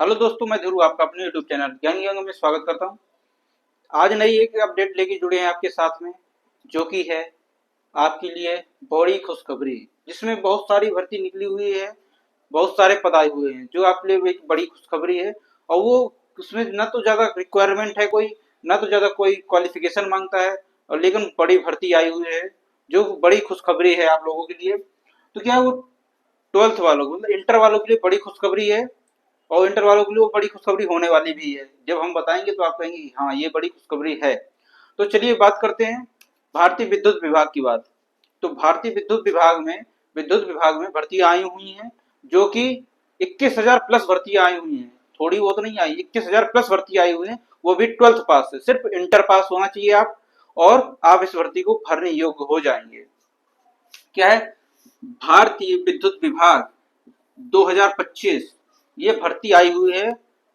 Hello दोस्तों, मैं ध्रुव आपका अपने यूट्यूब चैनल ज्ञान गंगा में स्वागत करता हूं। आज नई एक अपडेट लेके जुड़े हैं आपके साथ में, जो कि है आपके लिए बड़ी खुशखबरी, जिसमें बहुत सारी भर्ती निकली हुई है, बहुत सारे पद आए हुए हैं, जो आपके लिए एक बड़ी खुशखबरी है। और वो उसमें न तो ज़्यादा रिक्वायरमेंट है कोई, न तो ज़्यादा कोई क्वालिफिकेशन मांगता है, और लेकिन बड़ी भर्ती आई हुई है, जो बड़ी खुशखबरी है आप लोगों के लिए। तो क्या वो 12th वालों को, मतलब इंटर वालों के लिए बड़ी खुशखबरी है, और इंटर वालों के लिए वो बड़ी खुशखबरी होने वाली भी है। जब हम बताएंगे तो आप कहेंगे कि हाँ, ये बड़ी खुशखबरी है। तो चलिए बात करते हैं भारतीय विद्युत विभाग की बात। तो भारतीय विद्युत विभाग में भर्तियां आई हुई हैं, जो कि 21,000 प्लस भर्तियां आई हुई हैं। थोड़ी बहुत नहीं आई, 21,000 प्लस भर्ती आई हुई है, वो भी 12th पास से। सिर्फ इंटर पास होना चाहिए आप, और आप इस भर्ती को भरने योग्य हो जाएंगे। क्या है, भारतीय विद्युत विभाग 2025 ये भर्ती आई हुई है,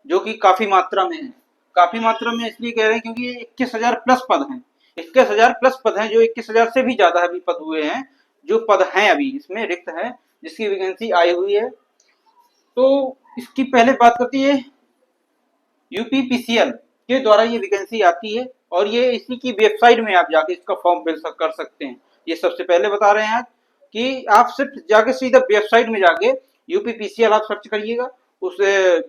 जो कि काफी मात्रा में है। काफी मात्रा में इसलिए कह रहे हैं क्योंकि ये 21,000 प्लस पद हैं। 21,000 प्लस पद हैं, जो 21,000 से भी ज्यादा अभी पद हुए हैं, जो पद हैं अभी इसमें रिक्त हैं, जिसकी वैकेंसी आई हुई है। तो इसकी पहले बात करती है, यूपीपीसीएल के द्वारा ये वैकेंसी आती है, और ये इसी की वेबसाइट में आप जाके इसका फॉर्म फिल कर सकते हैं। ये सबसे पहले बता रहे हैं आज कि आप सिर्फ जाके सीधा वेबसाइट में जाके यूपीपीसीएल आप सर्च करिएगा, उस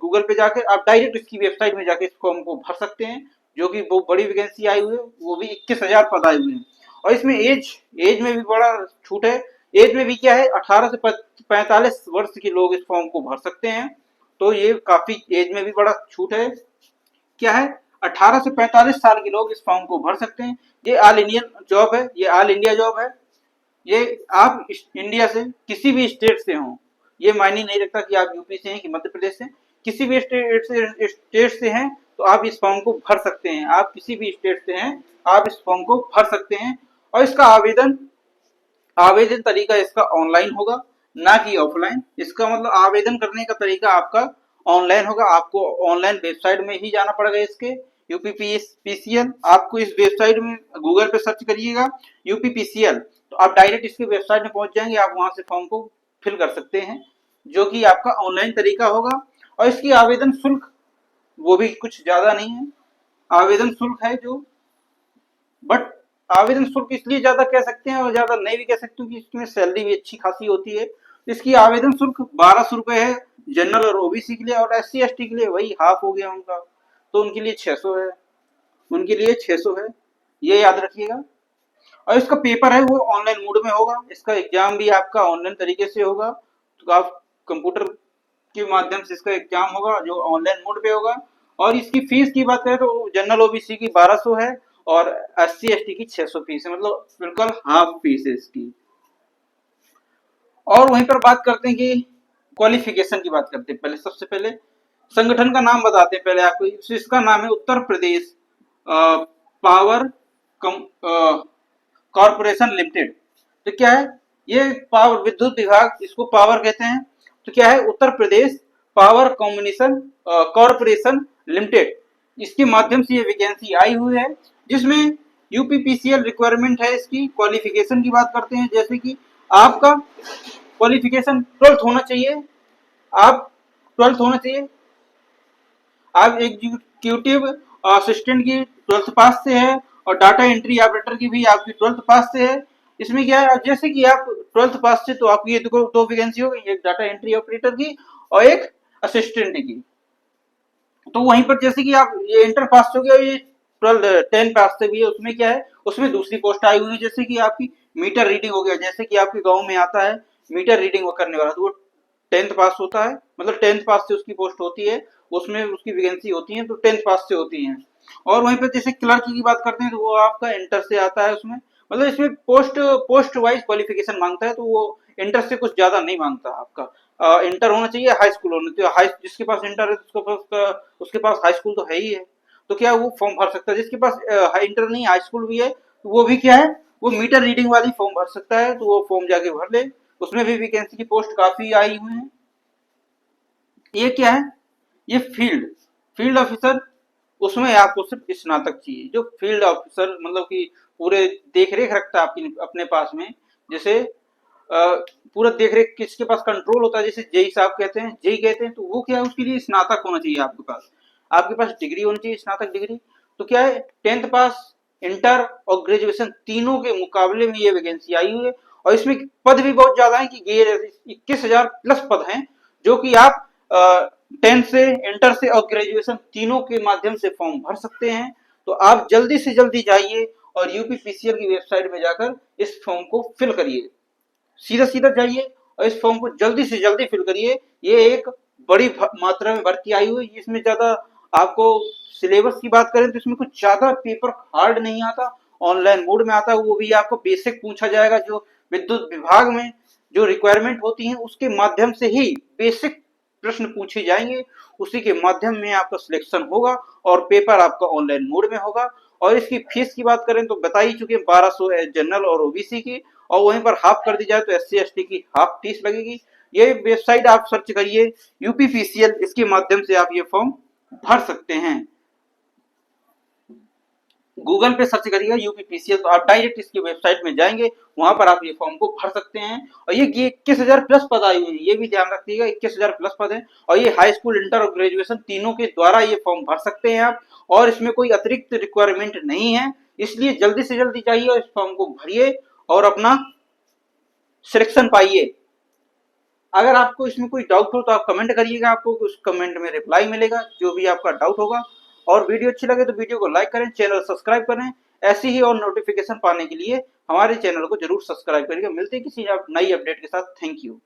गूगल पे जाकर आप डायरेक्ट इसकी वेबसाइट में जाके इस फॉर्म को भर सकते हैं, जो कि वो बड़ी वैकेंसी आई हुई है, वो भी 21,000 पद आए हुए हैं। और इसमें एज में भी बड़ा छूट है। एज में भी क्या है, 18 से 45 वर्ष के लोग इस फॉर्म को भर सकते हैं। तो ये काफी एज में भी बड़ा छूट है। क्या है, 18 से 45 साल के लोग इस फॉर्म को भर सकते हैं। ये ऑल इंडियन जॉब है, ये ऑल इंडिया जॉब है। ये आप इंडिया से किसी भी स्टेट से हों, ये मायने नहीं रखता कि आप यूपी से हैं कि मध्य प्रदेश से। किसी भी स्टेट से हैं तो आप इस फॉर्म को भर सकते हैं। आप किसी भी स्टेट से हैं, आप इस फॉर्म को भर सकते हैं। और इसका आवेदन आवेदन तरीका इसका ऑनलाइन होगा, ना कि ऑफलाइन। इसका मतलब आवेदन करने का तरीका आपका ऑनलाइन होगा। आपको ऑनलाइन वेबसाइट में ही जाना पड़ेगा। इसके यूपीपीसीएल, आपको इस वेबसाइट में गूगल पे सर्च करिएगा यूपीपीसीएल, तो आप डायरेक्ट इसकी वेबसाइट में पहुंच जाएंगे। आप वहां से फॉर्म को फिल कर सकते हैं, जो कि आपका ऑनलाइन तरीका होगा। और इसकी आवेदन शुल्क वो भी कुछ ज्यादा नहीं है। आवेदन शुल्क है जो, बट आवेदन शुल्क इसलिए ज्यादा कह सकते हैं और ज्यादा नहीं भी कह सकते, क्योंकि इसमें सैलरी भी अच्छी खासी होती है। इसकी आवेदन शुल्क 1200 रुपए है जनरल और ओबीसी के लिए, और एससी एसटी के लिए वही हाफ हो गया उनका, तो उनके लिए 600 है। उनके लिए 600 है, ये याद रखिएगा। और इसका पेपर है वो ऑनलाइन मोड में होगा। इसका एग्जाम भी आपका ऑनलाइन तरीके से होगा। तो आप कंप्यूटर के माध्यम से इसका एग्जाम होगा, जो ऑनलाइन मोड पे होगा। और इसकी फीस की बात करें तो जनरल ओबीसी की 1200 है, और एससी एसटी की 600 फीस है, मतलब बिल्कुल हाफ फीस है इसकी। और वहीं पर बात करते हैं कि क्वालिफिकेशन की बात करते हैं। पहले सबसे पहले संगठन का नाम बताते हैं पहले आपको। इसका नाम है Uttar Pradesh power corporation limited. तो क्या है, ये पावर विद्युत विभाग, इसको पावर कहते हैं। तो क्या है, Uttar Pradesh power communication corporation limited, इसके माध्यम से ये वैकेंसी आई हुई है, जिसमें यूपीपीसीएल रिक्वायरमेंट है। इसकी क्वालिफिकेशन की बात करते हैं, जैसे कि आपका क्वालिफिकेशन 12th होना चाहिए। आप 12th होना चाहिए। आप एग्जीक्यूटिव असिस्टेंट की 12th पास से है, और डाटा एंट्री ऑपरेटर की भी आपकी 12th पास से है। इसमें क्या है, जैसे कि आप 12th पास से, तो आपकी ये दो वैकेंसी हो गई, एक डाटा एंट्री ऑपरेटर की और एक असिस्टेंट की। तो वहीं पर जैसे कि आप ये इंटर पास हो गया, ये 10 पास से भी है, उसमें क्या है, उसमें दूसरी पोस्ट आई हुई है। जैसे कि आपकी मीटर रीडिंग हो गया, जैसे कि आपके गांव में आता है मीटर रीडिंग वो करने वाला, तो वो 10th पास होता है, मतलब 10th पास से उसकी पोस्ट होती है, उसमें उसकी वैकेंसी होती है, तो 10th पास से होती है। और वहीं पर जैसे क्लर्क की बात करते हैं, तो वो आपका इंटर से आता है उसमें, मतलब इसमें पोस्ट वाइज क्वालिफिकेशन मांगता है, तो वो इंटर से कुछ ज्यादा नहीं मांगता आपका। इंटर होना चाहिए, हाई स्कूल होना चाहिए। हाई जिसके पास इंटर है उसके पास हाई स्कूल तो है ही है, तो क्या वो फॉर्म भर सकता है। जिसके पास इंटर नहीं हाई स्कूल भी है, तो वो भी क्या है, वो मीटर रीडिंग वाली फॉर्म भर सकता है, तो वो फॉर्म जाके भर ले। उसमें भी वैकेंसी की पोस्ट काफी आई हुई है। ये क्या है, ये फील्ड ऑफिसर, उसमें आपको सिर्फ स्नातक चाहिए। जो फील्ड ऑफिसर मतलब कि पूरे देख रेख रखता है आपकी अपने पास में, जैसे पूरा देख रेख किसके पास कंट्रोल होता है, जैसे जेई साहब कहते हैं, जेई कहते हैं, तो वो क्या है, उसके लिए स्नातक होना चाहिए आपके पास डिग्री होनी चाहिए, स्नातक डिग्री। तो क्या है, 10th पास, इंटर और ग्रेजुएशन तीनों के मुकाबले में ये वैकेंसी आई हुई है। और इसमें पद भी बहुत ज्यादा है कि ये 21,000 प्लस पद हैं, जो कि आप 10th से, इंटर से और ग्रेजुएशन तीनों के माध्यम से फॉर्म भर सकते हैं। तो आप जल्दी से जल्दी जाइए और यूपीपीसीएल की वेबसाइट में जाकर इस फॉर्म को फिल करिए, सीधा सीधा जाइए और इस फॉर्म को जल्दी से जल्दी फिल करिए। ये एक बड़ी मात्रा में भर्ती आई हुई, इसमें ज्यादा आपको सिलेबस की बात करें तो इसमें कुछ ज्यादा पेपर हार्ड नहीं आता, ऑनलाइन मोड में आता है, वो भी आपको बेसिक पूछा जाएगा। जो विद्युत विभाग में जो रिक्वायरमेंट होती है उसके माध्यम से ही बेसिक प्रश्न पूछे जाएंगे, उसी के माध्यम में आपका सिलेक्शन होगा और पेपर आपका ऑनलाइन मोड में होगा। और इसकी फीस की बात करें तो बता ही चुके 1200 जनरल और ओबीसी की, और वहीं पर हाफ कर दी जाए तो एससी एसटी की हाफ फीस लगेगी। ये वेबसाइट आप सर्च करिए यूपीपीसीएल, इसके माध्यम से आप ये फॉर्म भर सकते हैं। गूगल पे सर्च करिएगा यूपीपीसीएल तो आप डायरेक्ट इसकी वेबसाइट में जाएंगे, वहां पर आप ये फॉर्म को भर सकते हैं। और ये 21,000 प्लस पद आए हुए हैं, ये भी ध्यान रखिएगा, 21,000 प्लस पद है। और ये हाई स्कूल, इंटर और ग्रेजुएशन तीनों के द्वारा ये फॉर्म भर सकते हैं आप, और इसमें कोई अतिरिक्त रिक्वायरमेंट नहीं है। इसलिए जल्दी से जल्दी जाइए और इस फॉर्म को भरिए और अपना सिलेक्शन पाइए। अगर आपको इसमें कोई डाउट हो तो आप कमेंट करिएगा, आपको उस कमेंट में रिप्लाई मिलेगा जो भी आपका डाउट होगा। और वीडियो अच्छी लगे तो वीडियो को लाइक करें, चैनल सब्सक्राइब करें। ऐसी ही और नोटिफिकेशन पाने के लिए हमारे चैनल को जरूर सब्सक्राइब करिएगा। मिलते हैं किसी नई अपडेट के साथ। Thank you.